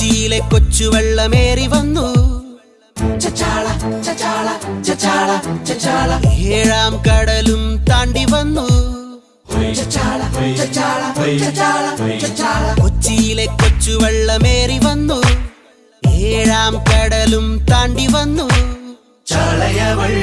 കൊച്ചിയിലെ കൊച്ചുവെള്ളമേറി വന്നു. ഏഴാം കടലും താണ്ടി വന്നു. കൊച്ചിയിലെ കൊച്ചുവെള്ളമേറി വന്നു. ഏഴാം കടലും താണ്ടി വന്നു. ചാളയവൻ